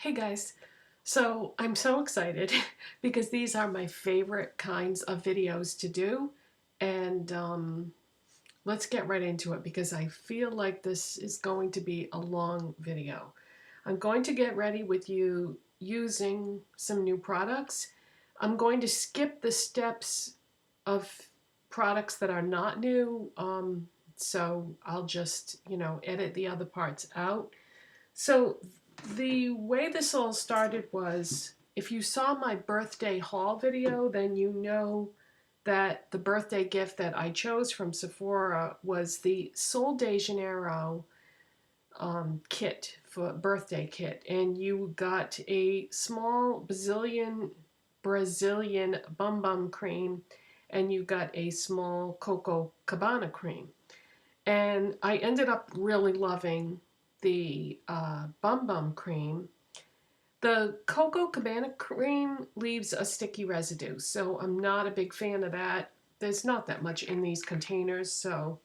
Hey guys, so I'm so excited because these are my favorite kinds of videos to do, and let's get right into it because I feel like this is going to be a long video. I'm going to get ready with you using some new products. I'm going to skip the steps of products that are not new, so I'll just, edit the other parts out. So the way this all started was, if you saw my birthday haul video, then you know that the birthday gift that I chose from Sephora was the Sol de Janeiro kit, for birthday kit, and you got a small Brazilian Bum Bum cream, and you got a small Coco Cabana cream. And I ended up really loving the Bum Bum cream. The Coco Cabana cream leaves a sticky residue, so I'm not a big fan of that. There's not that much in these containers, so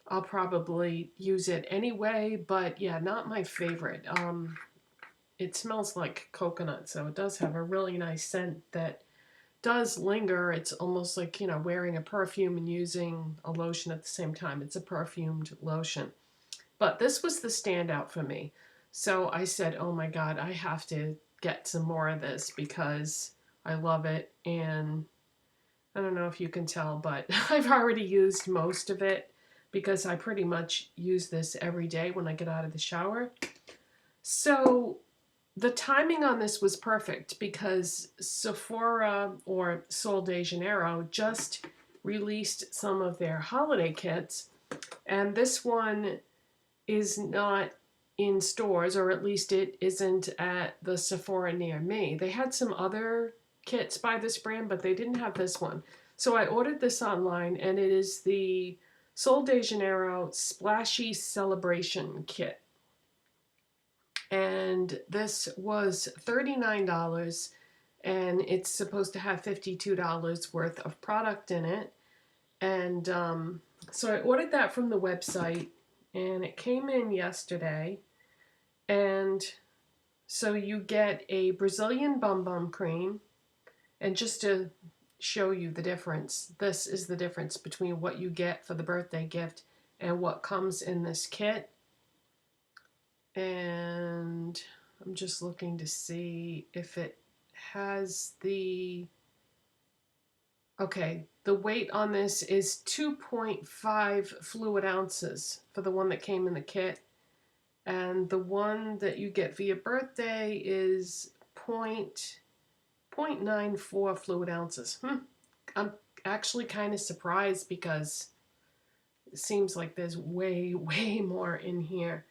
I'll probably use it anyway, but yeah, not my favorite. It smells like coconut, so it does have a really nice scent that does linger. It's almost like, wearing a perfume and using a lotion at the same time. It's a perfumed lotion. But this was the standout for me. So I said, oh my God, I have to get some more of this because I love it. And I don't know if you can tell, but I've already used most of it because I pretty much use this every day when I get out of the shower. So the timing on this was perfect because Sephora, or Sol de Janeiro, just released some of their holiday kits, and this one is not in stores, or at least it isn't at the Sephora near me. They had some other kits by this brand, but they didn't have this one. So I ordered this online, and it is the Sol de Janeiro Splashy Celebration Kit. And this was $39, and it's supposed to have $52 worth of product in it. And so I ordered that from the website, and it came in yesterday. And so you get a Brazilian Bum Bum cream, and just to show you the difference, this is the difference between what you get for the birthday gift and what comes in this kit. And I'm just looking to see if it has the... Okay, the weight on this is 2.5 fluid ounces for the one that came in the kit. And the one that you get via birthday is 0.94 fluid ounces. I'm actually kind of surprised because it seems like there's way, way more in here.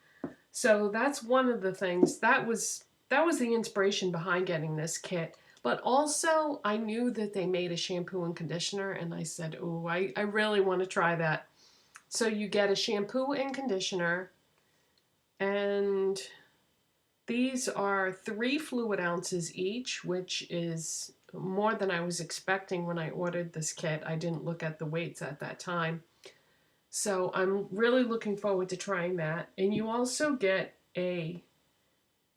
So that's one of the things. That was the inspiration behind getting this kit. But also, I knew that they made a shampoo and conditioner, and I said, oh, I really want to try that. So you get a shampoo and conditioner, and these are 3 fluid ounces each, which is more than I was expecting when I ordered this kit. I didn't look at the weights at that time. So I'm really looking forward to trying that. And you also get a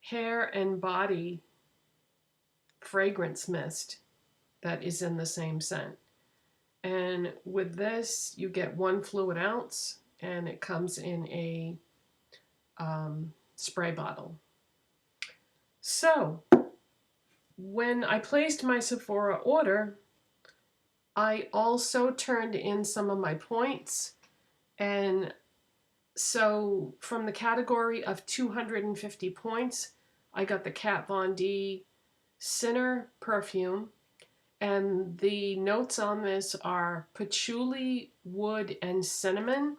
hair and body fragrance mist that is in the same scent. And with this, you get 1 fluid ounce, and it comes in a spray bottle. So when I placed my Sephora order, I also turned in some of my points. And so from the category of 250 points, I got the Kat Von D Sinner perfume. And the notes on this are patchouli, wood, and cinnamon.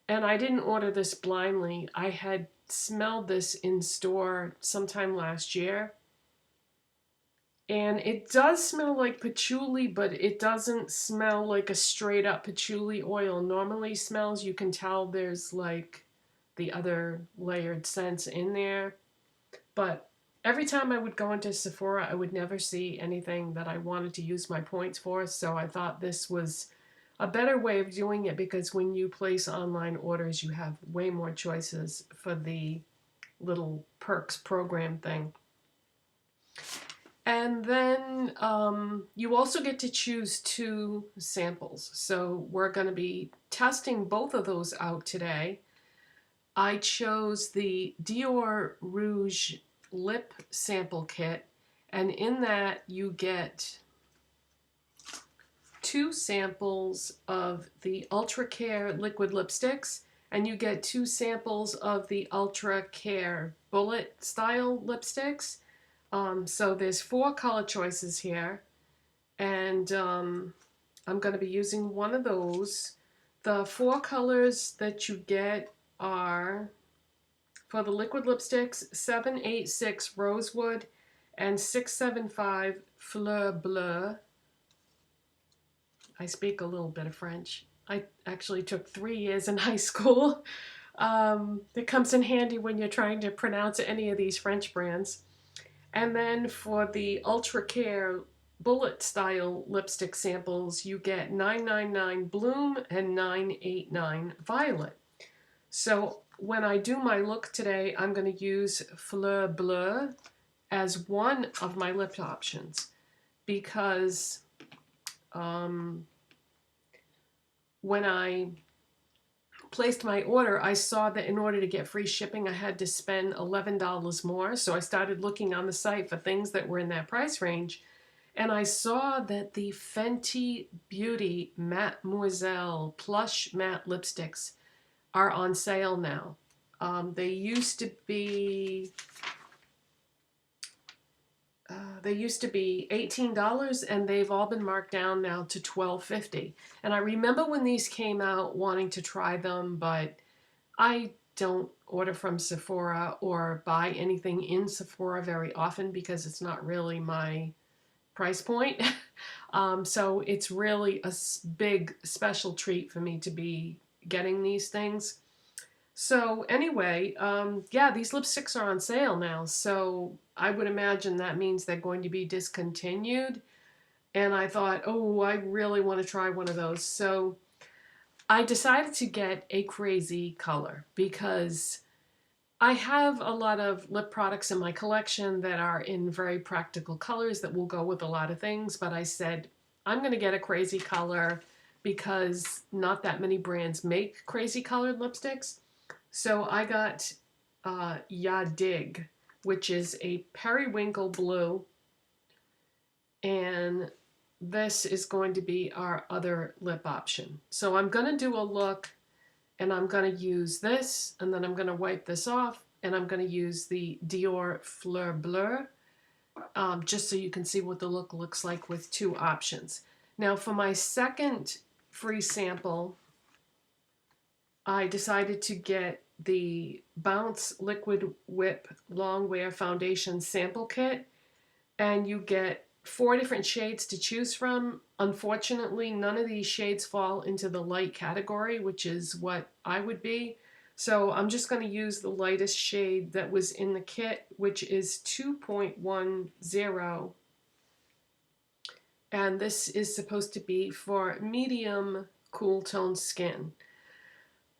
And I didn't order this blindly. I had smelled this in store sometime last year. And it does smell like patchouli, but it doesn't smell like a straight up patchouli oil normally smells. You can tell there's like the other layered scents in there. But every time I would go into Sephora, I would never see anything that I wanted to use my points for. So I thought this was a better way of doing it, because when you place online orders, you have way more choices for the little perks program thing. And then you also get to choose 2 samples. So we're going to be testing both of those out today. I chose the Dior Rouge Lip Sample Kit, and in that you get 2 samples of the Ultra Care liquid lipsticks, and you get 2 samples of the Ultra Care bullet style lipsticks. So there's 4 color choices here, and I'm going to be using one of those. The 4 colors that you get are, for the liquid lipsticks, 786 Rosewood and 675 Fleur Bleue. I speak a little bit of French. I actually took 3 years in high school. It comes in handy when you're trying to pronounce any of these French brands. And then for the Ultra Care bullet style lipstick samples, you get 999 Bloom and 989 Violet. So when I do my look today, I'm going to use Fleur Bleue as one of my lip options because when I placed my order, I saw that in order to get free shipping, I had to spend $11 more. So I started looking on the site for things that were in that price range. And I saw that the Fenty Beauty Mattemoiselle Plush Matte Lipsticks are on sale now. They used to be $18, and they've all been marked down now to $12.50. And I remember when these came out wanting to try them, but I don't order from Sephora or buy anything in Sephora very often because it's not really my price point. So it's really a big special treat for me to be getting these things. So anyway, yeah, these lipsticks are on sale now, so I would imagine that means they're going to be discontinued. And I thought, oh, I really want to try one of those. So I decided to get a crazy color because I have a lot of lip products in my collection that are in very practical colors that will go with a lot of things, but I said, I'm going to get a crazy color because not that many brands make crazy colored lipsticks. So I got Ya Dig, which is a periwinkle blue, and this is going to be our other lip option. So I'm going to do a look, and I'm going to use this, and then I'm going to wipe this off, and I'm going to use the Dior Fleur Bleue, just so you can see what the look looks like with 2 options. Now for my second free sample, I decided to get the Bounce Liquid Whip Longwear Foundation Sample Kit, and you get 4 different shades to choose from. Unfortunately, none of these shades fall into the light category, which is what I would be. So I'm just going to use the lightest shade that was in the kit, which is 2.10. And this is supposed to be for medium cool tone skin.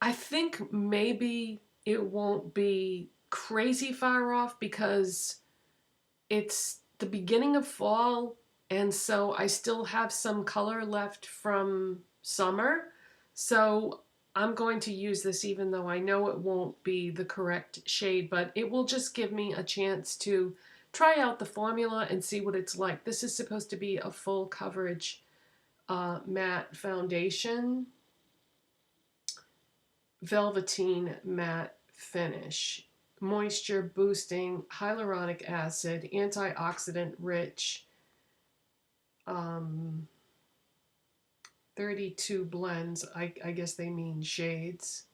I think maybe it won't be crazy far off because it's the beginning of fall, and so I still have some color left from summer. So I'm going to use this even though I know it won't be the correct shade, but it will just give me a chance to try out the formula and see what it's like. This is supposed to be a full coverage matte foundation. Velveteen matte finish, moisture boosting, hyaluronic acid, antioxidant rich, 32 blends. I guess they mean shades.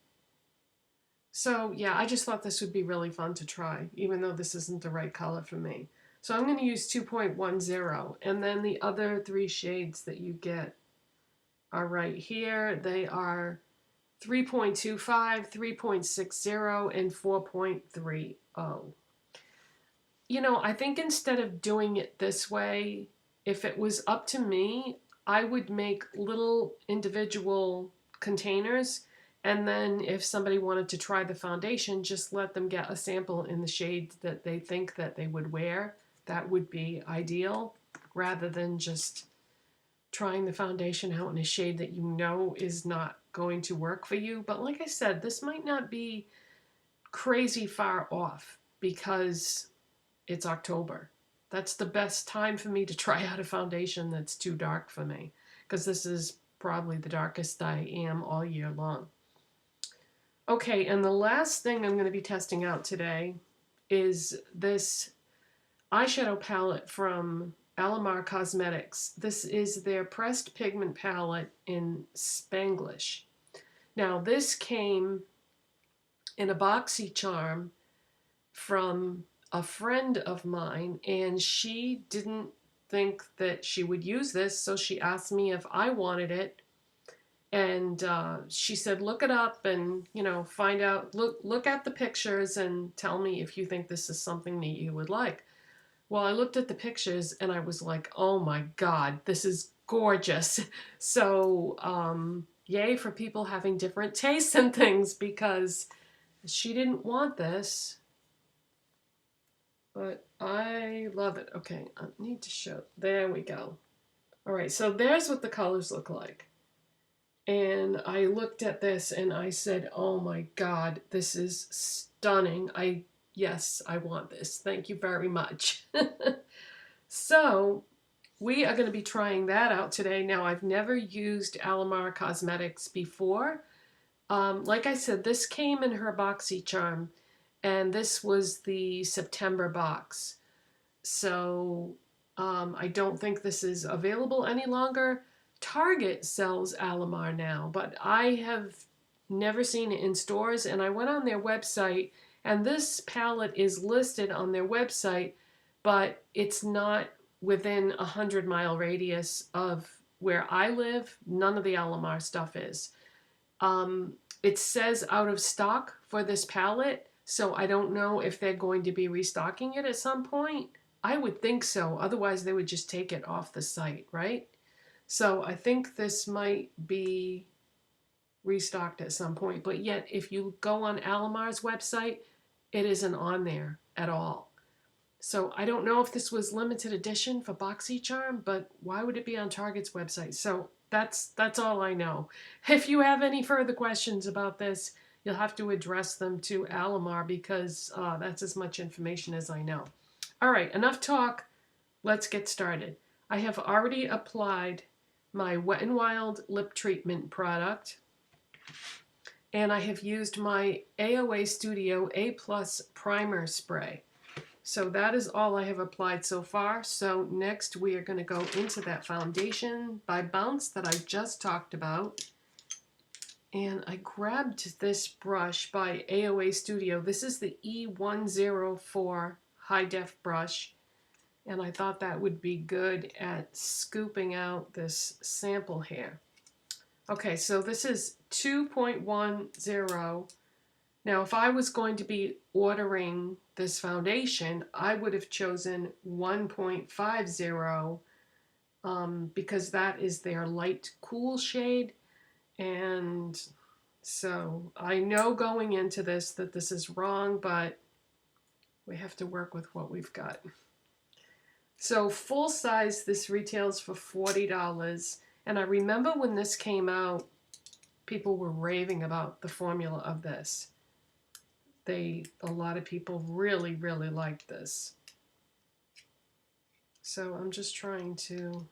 So yeah, I just thought this would be really fun to try, even though this isn't the right color for me. So I'm going to use 2.10, and then the other 3 shades that you get are right here. They are 3.25, 3.60, and 4.30. You know, I think instead of doing it this way, if it was up to me, I would make little individual containers And then if somebody wanted to try the foundation, just let them get a sample in the shade that they think that they would wear. That would be ideal, rather than just trying the foundation out in a shade that you know is not going to work for you. But like I said, this might not be crazy far off because it's October. That's the best time for me to try out a foundation that's too dark for me, because this is probably the darkest I am all year long. Okay, and the last thing I'm going to be testing out today is this eyeshadow palette from Alamar Cosmetics. This is their pressed pigment palette in Spanglish. Now this came in a boxy charm from a friend of mine, and she didn't think that she would use this, so she asked me if I wanted it. And she said, look it up and, you know, find out, look at the pictures and tell me if you think this is something that you would like. Well, I looked at the pictures and I was like, oh my God, this is gorgeous. So, yay for people having different tastes and things, because she didn't want this, but I love it. Okay, I need to show, there we go. All right, so there's what the colors look like. And I looked at this and I said, oh my God, this is stunning. Yes, I want this. Thank you very much. So we are going to be trying that out today. Now, I've never used Alamar Cosmetics before. Like I said, this came in her boxy charm, and this was the September box. So I don't think this is available any longer. Target sells Alamar now, but I have never seen it in stores, and I went on their website, and this palette is listed on their website, but it's not within a 100-mile radius of where I live. None of the Alamar stuff is. It says out of stock for this palette, so I don't know if they're going to be restocking it at some point. I would think so, otherwise they would just take it off the site, right? So I think this might be restocked at some point, but yet if you go on Alamar's website, it isn't on there at all. So I don't know if this was limited edition for BoxyCharm, but why would it be on Target's website? So that's all I know. If you have any further questions about this, you'll have to address them to Alamar, because that's as much information as I know. All right, enough talk. Let's get started. I have already applied my Wet n Wild lip treatment product, and I have used my AOA Studio A+ primer spray. So that is all I have applied so far. So next we are going to go into that foundation by Bounce that I just talked about. And I grabbed this brush by AOA Studio. This is the E104 high def brush. And I thought that would be good at scooping out this sample here. Okay, so this is 2.10. Now, if I was going to be ordering this foundation, I would have chosen 1.50 because that is their light cool shade. And so I know going into this that this is wrong, but we have to work with what we've got. So full size, this retails for $40. And I remember when this came out, people were raving about the formula of this. A lot of people really, really liked this. So I'm just trying to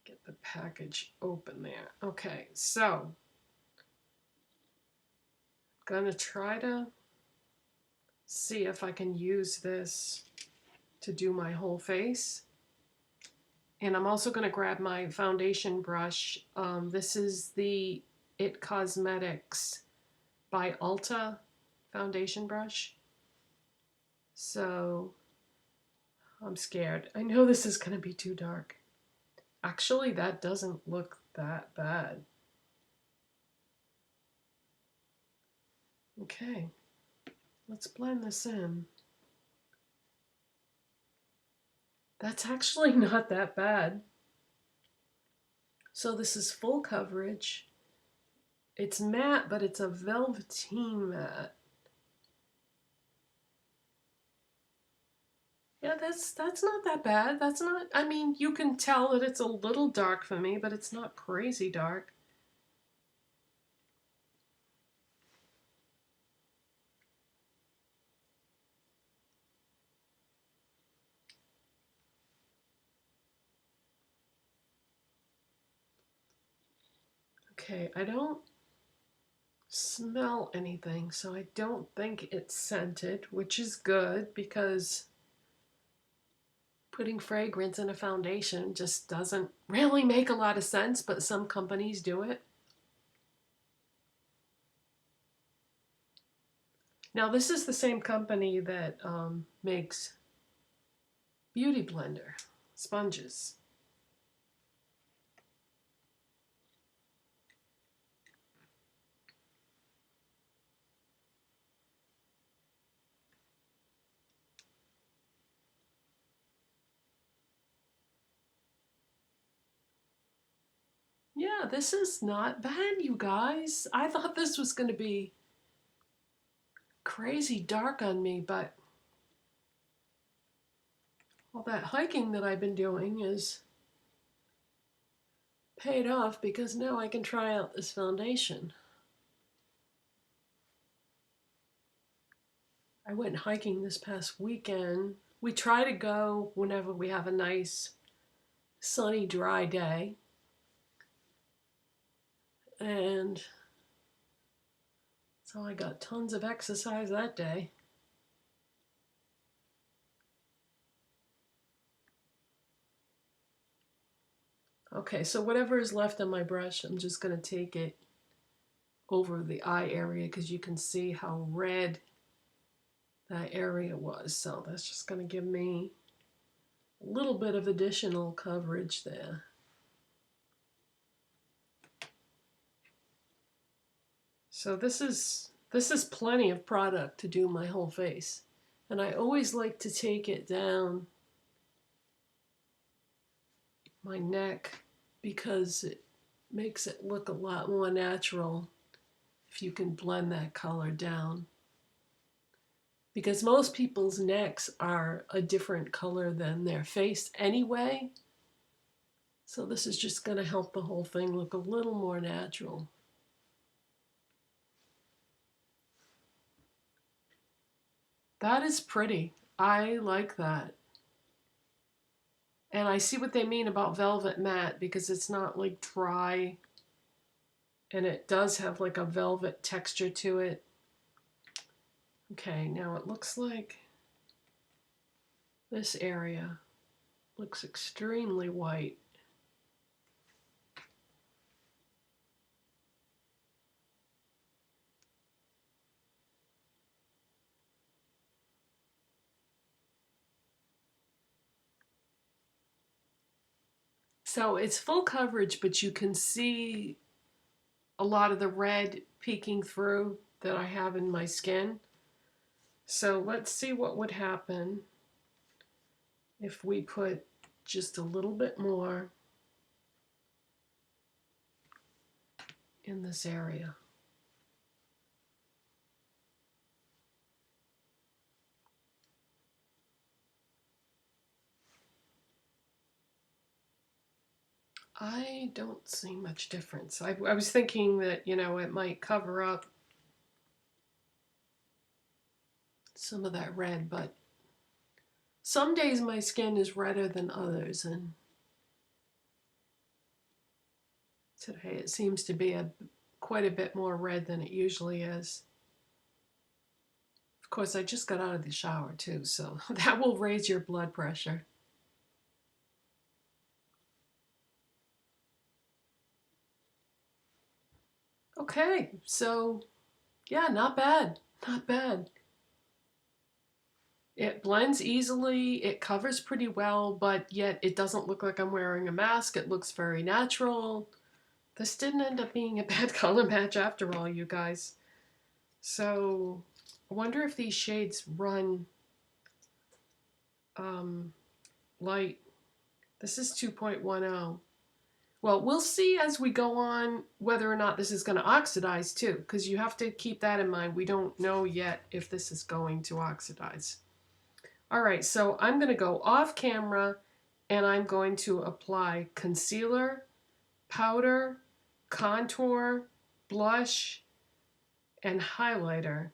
get the package open there. Okay, so I'm gonna try to see if I can use this to do my whole face. And I'm also going to grab my foundation brush. This is the IT Cosmetics by Ulta foundation brush. So I'm scared. I know this is going to be too dark. Actually, that doesn't look that bad. Okay, let's blend this in. That's actually not that bad. So this is full coverage, It's matte, but it's a velveteen matte. Yeah, that's not that bad. That's not, I mean, you can tell that it's a little dark for me, but it's not crazy dark. Okay, I don't smell anything, so I don't think it's scented, which is good because putting fragrance in a foundation just doesn't really make a lot of sense, but some companies do it. Now, this is the same company that makes Beauty Blender sponges. Yeah, this is not bad, you guys. I thought this was going to be crazy dark on me, but all that hiking that I've been doing is paid off because now I can try out this foundation. I went hiking this past weekend. We try to go whenever we have a nice sunny, dry day. And so I got tons of exercise that day. Okay, so whatever is left on my brush, I'm just going to take it over the eye area because you can see how red that area was. So that's just going to give me a little bit of additional coverage there. So this is plenty of product to do my whole face. And I always like to take it down my neck because it makes it look a lot more natural if you can blend that color down. Because most people's necks are a different color than their face anyway. So this is just going to help the whole thing look a little more natural. That is pretty. I like that. And I see what they mean about velvet matte because it's not like dry and it does have like a velvet texture to it. Okay, now it looks like this area looks extremely white. So it's full coverage, but you can see a lot of the red peeking through that I have in my skin. So let's see what would happen if we put just a little bit more in this area. I don't see much difference. I was thinking that, you know, it might cover up some of that red, but some days my skin is redder than others, and today it seems to be quite a bit more red than it usually is. Of course, I just got out of the shower too, so that will raise your blood pressure. Okay, so yeah, not bad, not bad. It blends easily, it covers pretty well, but yet it doesn't look like I'm wearing a mask. It looks very natural. This didn't end up being a bad color match after all, you guys. So I wonder if these shades run light. This is 2.10. Well, we'll see as we go on whether or not this is going to oxidize too, because you have to keep that in mind. We don't know yet if this is going to oxidize. All right, so I'm going to go off camera and I'm going to apply concealer, powder, contour, blush, and highlighter.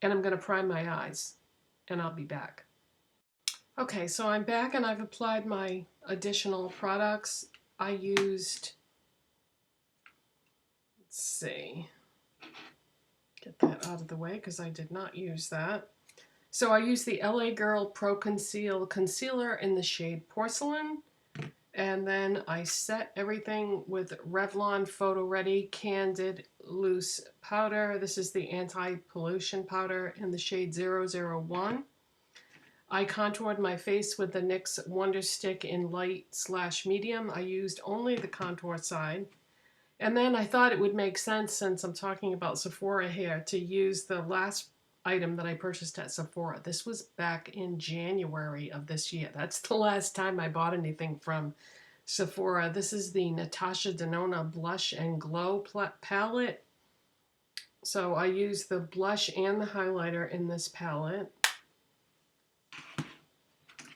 And I'm going to prime my eyes, and I'll be back. Okay, so I'm back and I've applied my additional products. I used, let's see, get that out of the way because I did not use that. So I used the LA Girl Pro.Conceal concealer in the shade Porcelain. And then I set everything with Revlon Photoready Candid Loose Powder. This is the anti-pollution powder in the shade 001. I contoured my face with the NYX Wonder Stick in light/medium. I used only the contour side. And then I thought it would make sense, since I'm talking about Sephora here, to use the last item that I purchased at Sephora. This was back in January of this year. That's the last time I bought anything from Sephora. This is the Natasha Denona Blush and Glow palette. So I used the blush and the highlighter in this palette.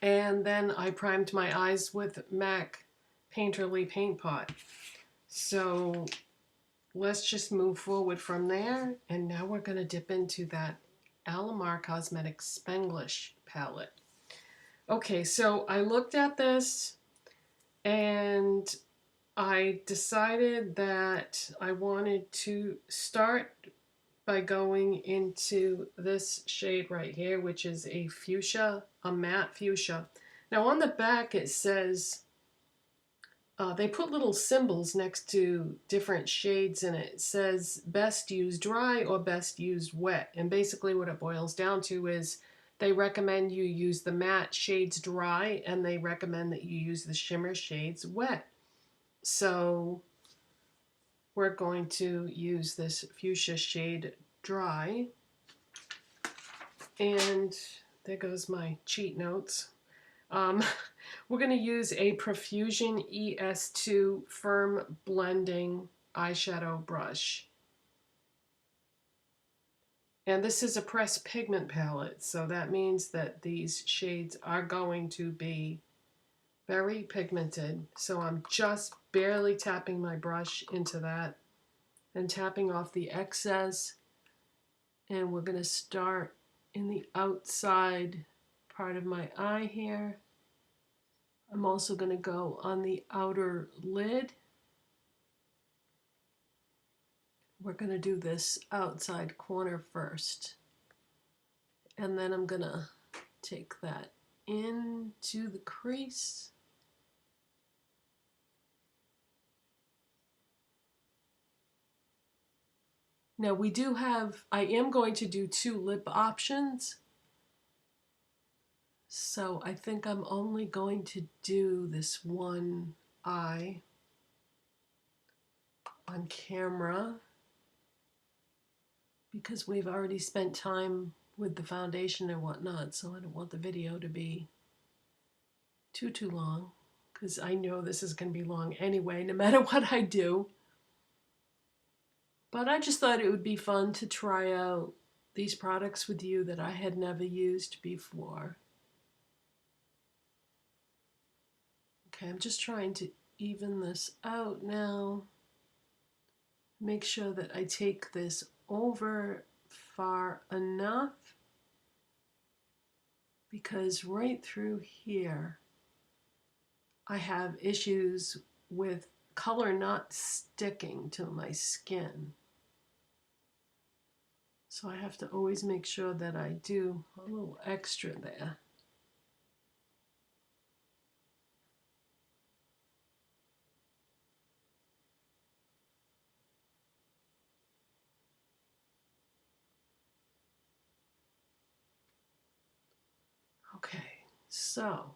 And then I primed my eyes with MAC Painterly Paint Pot. So let's just move forward from there. And now we're going to dip into that Alamar Cosmetics Spanglish Palette. Okay, so I looked at this and I decided that I wanted to start by going into this shade right here, which is a fuchsia, a matte fuchsia. Now on the back it says, they put little symbols next to different shades in it. It says best used dry or best used wet. And basically what it boils down to is they recommend you use the matte shades dry, and they recommend that you use the shimmer shades wet. So we're going to use this fuchsia shade dry. And there goes my cheat notes. We're going to use a Profusion ES2 Firm Blending eyeshadow brush. And this is a pressed pigment palette, so that means that these shades are going to be very pigmented. So I'm just barely tapping my brush into that and tapping off the excess. And we're going to start in the outside part of my eye here. I'm also going to go on the outer lid. We're going to do this outside corner first. And then I'm going to take that into the crease. Now we do have, I am going to do 2 lip options. So I think I'm only going to do this one eye on camera, because we've already spent time with the foundation and whatnot, so I don't want the video to be too long, because I know this is going to be long anyway, no matter what I do. But I just thought it would be fun to try out these products with you that I had never used before. Okay, I'm just trying to even this out now. Make sure that I take this over far enough, because right through here I have issues with color not sticking to my skin. So I have to always make sure that I do a little extra there. Okay, so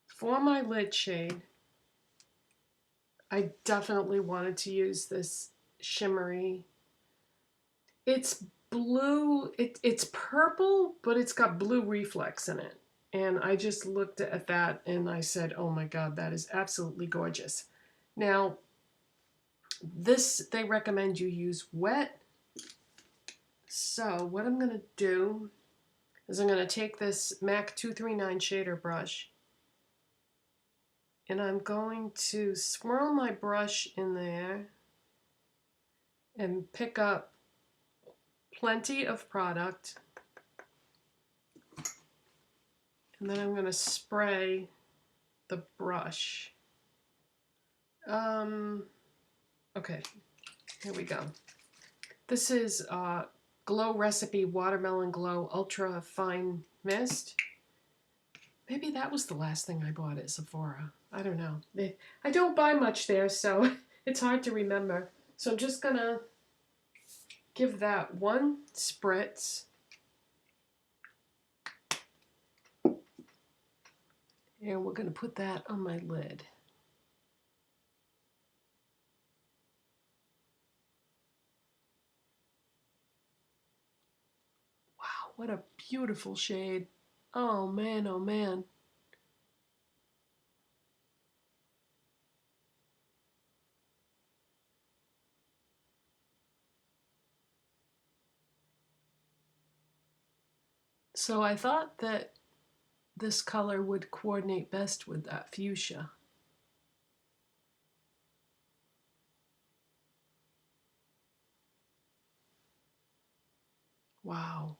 for my lid shade, I definitely wanted to use this shimmery. It's blue, it's purple, but it's got blue reflex in it. And I just looked at that and I said, oh my God, that is absolutely gorgeous. Now, this, they recommend you use wet. So what I'm going to do is I'm going to take this MAC 239 shader brush and I'm going to swirl my brush in there and pick up plenty of product. And then I'm going to spray the brush. Okay, here we go. This is Glow Recipe Watermelon Glow Ultra Fine Mist. Maybe that was the last thing I bought at Sephora. I don't know. I don't buy much there, so it's hard to remember. So I'm just going to give that one spritz. And we're going to put that on my lid. Wow, what a beautiful shade. Oh man, oh man. So I thought that this color would coordinate best with that fuchsia. Wow.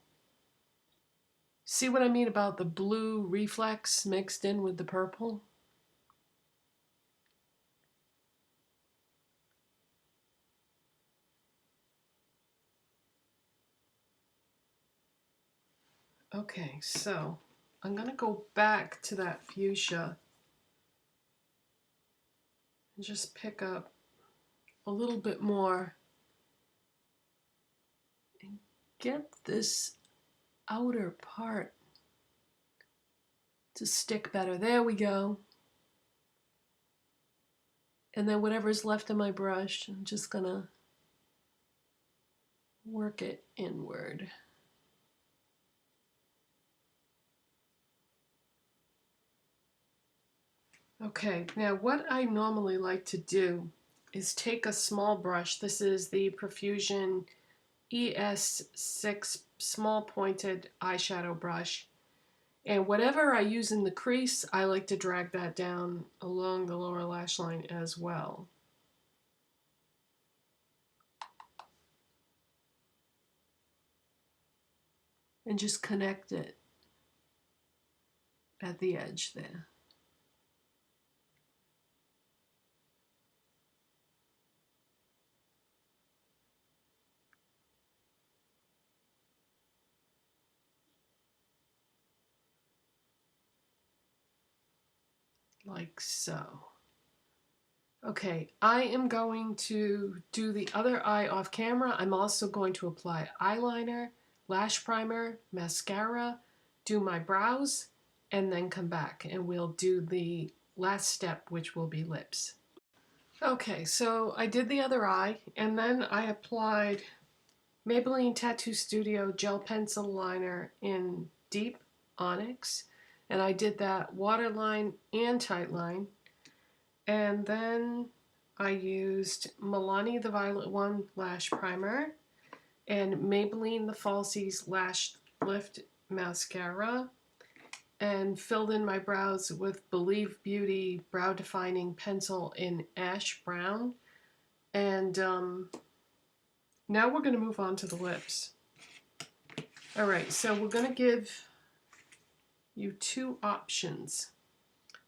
See what I mean about the blue reflex mixed in with the purple? Okay, so I'm going to go back to that fuchsia and just pick up a little bit more and get this outer part to stick better. There we go. And then whatever's left of my brush, I'm just going to work it inward. Okay, now what I normally like to do is take a small brush. This is the Profusion ES6 small pointed eyeshadow brush. And whatever I use in the crease, I like to drag that down along the lower lash line as well. And just connect it at the edge there. Like so. Okay, I am going to do the other eye off camera. I'm also going to apply eyeliner, lash primer, mascara, do my brows, and then come back and we'll do the last step, which will be lips. Okay, so I did the other eye and then I applied Maybelline Tattoo Studio Gel Pencil Liner in Deep Onyx, and I did that waterline and tightline. And then I used Milani the Violet One Lash Primer and Maybelline the Falsies Lashlift Mascara and filled in my brows with Believe Beauty Brow Defining Pencil in Ash Brown. And now we're going to move on to the lips. Alright, so we're going to give you two options.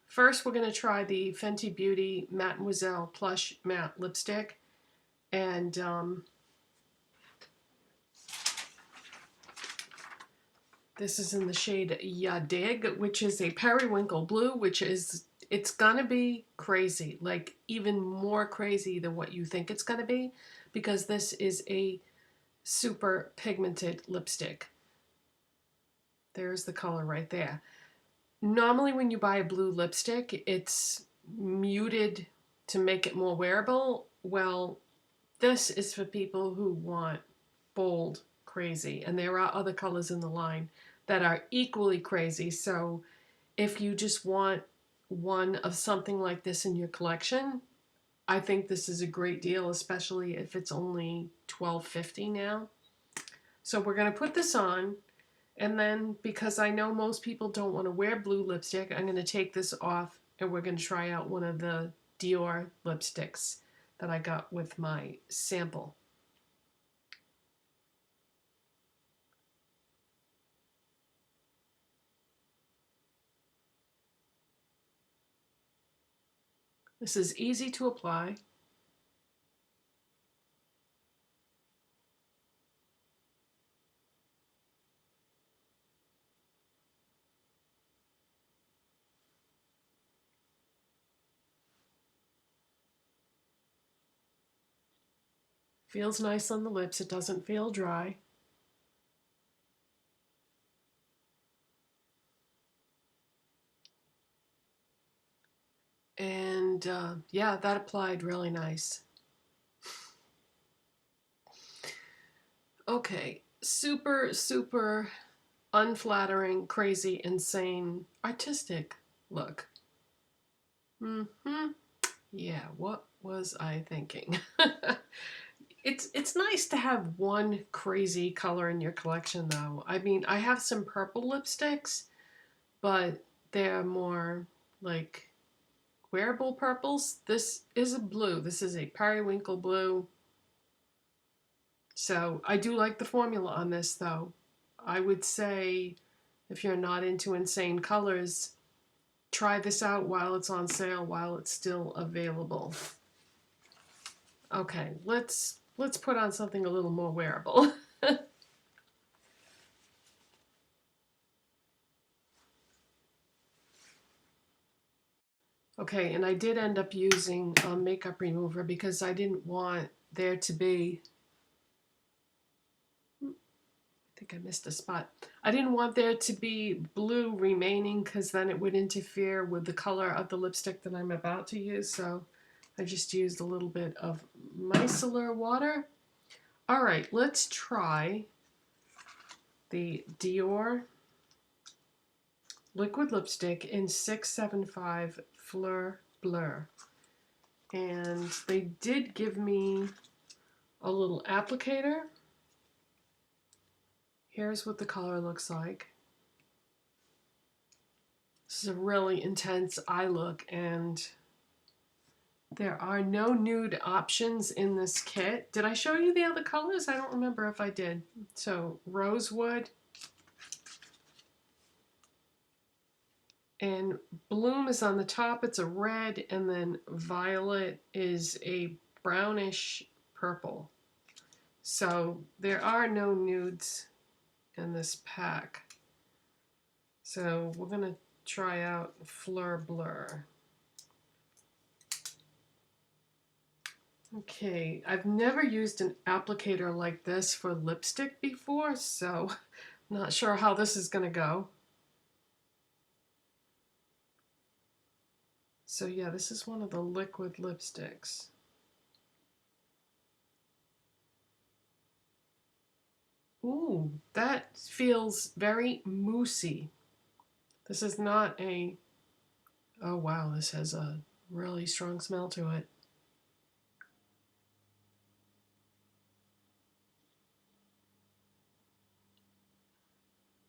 First, we're going to try the Fenty Beauty Mattemoiselle Plush Matte Lipstick. And this is in the shade Ya Dig, which is a periwinkle blue, which is, it's going to be crazy. Like, even more crazy than what you think it's going to be. Because this is a super pigmented lipstick. There's the color right there. Normally when you buy a blue lipstick, it's muted to make it more wearable. Well, this is for people who want bold, crazy, and there are other colors in the line that are equally crazy. So if you just want one of something like this in your collection, I think this is a great deal, especially if it's only $12.50 now. So we're going to put this on, and then because I know most people don't want to wear blue lipstick, I'm going to take this off and we're going to try out one of the Dior lipsticks that I got with my sample. This is easy to apply. Feels nice on the lips. It doesn't feel dry. And yeah, that applied really nice. Okay, super, super unflattering, crazy, insane, artistic look. Yeah, what was I thinking? It's nice to have one crazy color in your collection, though. I mean, I have some purple lipsticks, but they're more like wearable purples. This is a blue. This is a periwinkle blue. So I do like the formula on this, though. I would say if you're not into insane colors, try this out while it's on sale, while it's still available. Okay, let's put on something a little more wearable. Okay, and I did end up using a makeup remover because I didn't want there to be, I think I missed a spot. I didn't want there to be blue remaining because then it would interfere with the color of the lipstick that I'm about to use. So I just used a little bit of micellar water. All right, let's try the Dior liquid lipstick in 675 Fleur Bleu. And they did give me a little applicator. Here's what the color looks like. This is a really intense eye look, and there are no nude options in this kit. Did I show you the other colors? I don't remember if I did. So Rosewood and Bloom is on the top. It's a red, and then Violet is a brownish purple. So there are no nudes in this pack. So we're going to try out Fleur Bleu. Okay, I've never used an applicator like this for lipstick before, so I'm not sure how this is going to go. So yeah, this is one of the liquid lipsticks. Ooh, that feels very moussey. This is not a, oh wow, this has a really strong smell to it.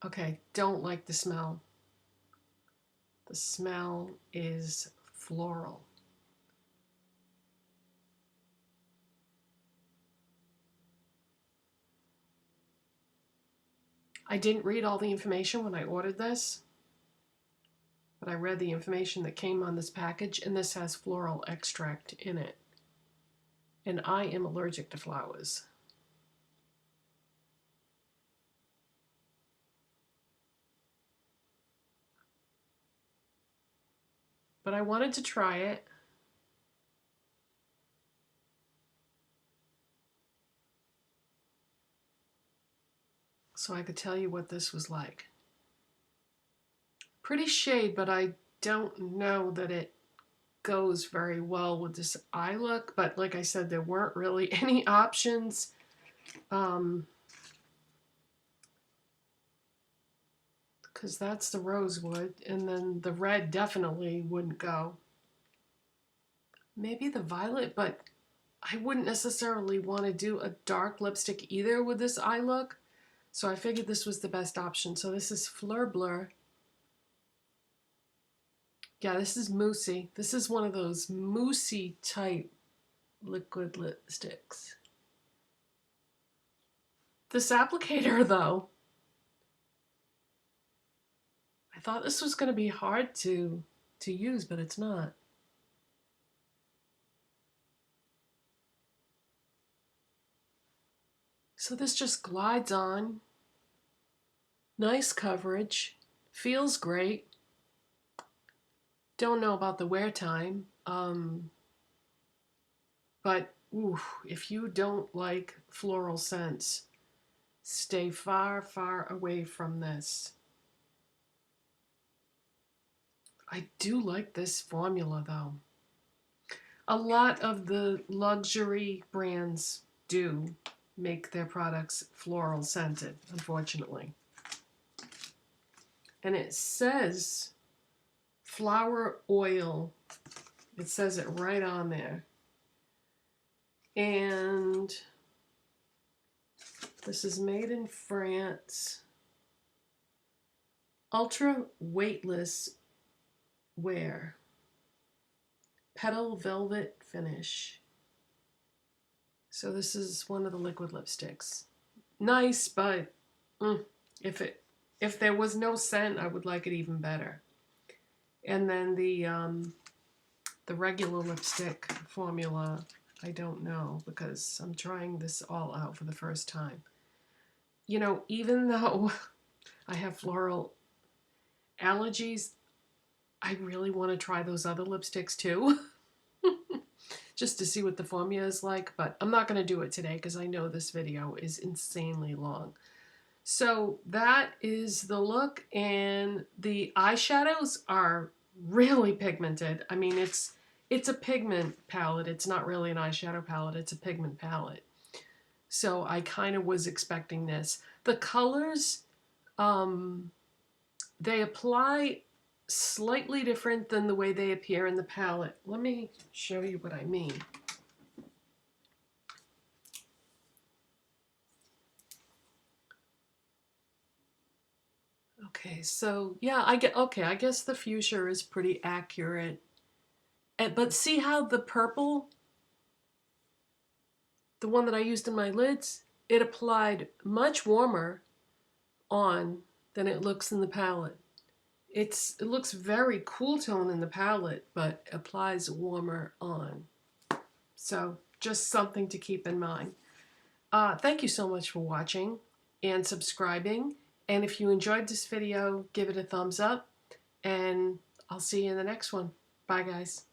Okay, don't like the smell. The smell is floral. I didn't read all the information when I ordered this, but I read the information that came on this package, and this has floral extract in it. And I am allergic to flowers. But I wanted to try it. So I could tell you what this was like. Pretty shade, but I don't know that it goes very well with this eye look. But like I said, there weren't really any options. because that's the rosewood, and then the red definitely wouldn't go. Maybe the violet, but I wouldn't necessarily want to do a dark lipstick either with this eye look. So I figured this was the best option. So this is Fleur Bleu. Yeah, this is moussey. This is one of those moussey type liquid lipsticks. This applicator though, I thought this was going to be hard to use, but it's not. So this just glides on. Nice coverage. Feels great. Don't know about the wear time. But ooh, if you don't like floral scents, stay far, far away from this. I do like this formula though. A lot of the luxury brands do make their products floral scented, unfortunately. And it says flower oil. It says it right on there. And this is made in France. Ultra weightless wear. Petal velvet finish. So this is one of the liquid lipsticks. Nice, but if there was no scent, I would like it even better. And then the regular lipstick formula, I don't know, because I'm trying this all out for the first time. You know, even though I have floral allergies, I really want to try those other lipsticks too. Just to see what the formula is like, but I'm not going to do it today because I know this video is insanely long. So that is the look, and the eyeshadows are really pigmented. I mean, it's a pigment palette. It's not really an eyeshadow palette. It's a pigment palette. So I kind of was expecting this. The colors, they apply slightly different than the way they appear in the palette. Let me show you what I mean. Okay, so yeah, I guess the fuchsia is pretty accurate. But see how the purple, the one that I used in my lids, it applied much warmer on than it looks in the palette. It looks very cool tone in the palette, but applies warmer on. So just something to keep in mind. Thank you so much for watching and subscribing. And if you enjoyed this video, give it a thumbs up. And I'll see you in the next one. Bye, guys.